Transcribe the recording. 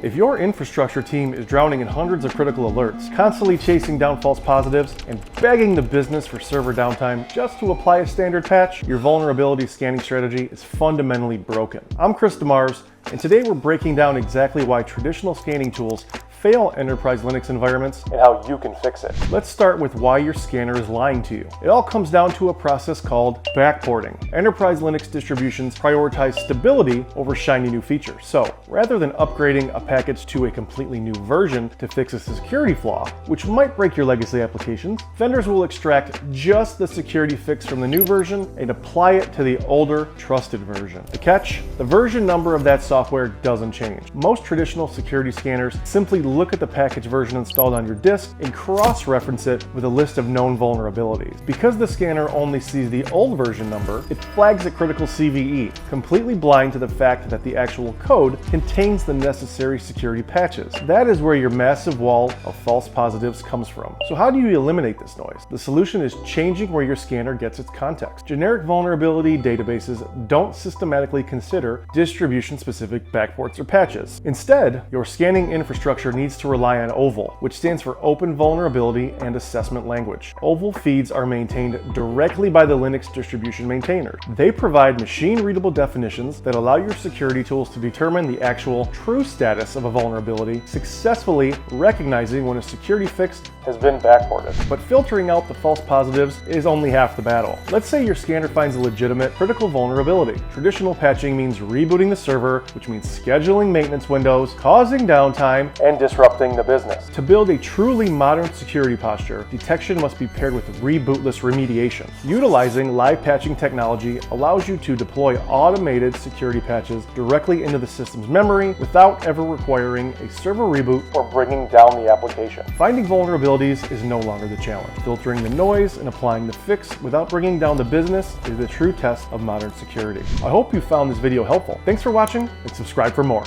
If your infrastructure team is drowning in hundreds of critical alerts, constantly chasing down false positives, and begging the business for server downtime just to apply a standard patch, your vulnerability scanning strategy is fundamentally broken. I'm DeMars, and today we're breaking down exactly why traditional scanning tools fail enterprise Linux environments and how you can fix it. Let's start with why your scanner is lying to you. It all comes down to a process called backporting. Enterprise Linux distributions prioritize stability over shiny new features. So rather than upgrading a package to a completely new version to fix a security flaw, which might break your legacy applications, vendors will extract just the security fix from the new version and apply it to the older, trusted version. The catch? The version number of that software doesn't change. Most traditional security scanners simply look at the package version installed on your disk and cross-reference it with a list of known vulnerabilities. Because the scanner only sees the old version number, it flags a critical CVE, completely blind to the fact that the actual code contains the necessary security patches. That is where your massive wall of false positives comes from. So how do you eliminate this noise? The solution is changing where your scanner gets its context. Generic vulnerability databases don't systematically consider distribution-specific backports or patches. Instead, your scanning infrastructure needs to rely on OVAL, which stands for Open Vulnerability and Assessment Language. OVAL feeds are maintained directly by the Linux distribution maintainer. They provide machine-readable definitions that allow your security tools to determine the actual true status of a vulnerability, successfully recognizing when a security fix has been backported. But filtering out the false positives is only half the battle. Let's say your scanner finds a legitimate critical vulnerability. Traditional patching means rebooting the server, which means scheduling maintenance windows, causing downtime, and disrupting the business. To build a truly modern security posture, detection must be paired with rebootless remediation. Utilizing live patching technology allows you to deploy automated security patches directly into the system's memory without ever requiring a server reboot or bringing down the application. Finding vulnerabilities is no longer the challenge. Filtering the noise and applying the fix without bringing down the business is the true test of modern security. I hope you found this video helpful. Thanks for watching and subscribe for more.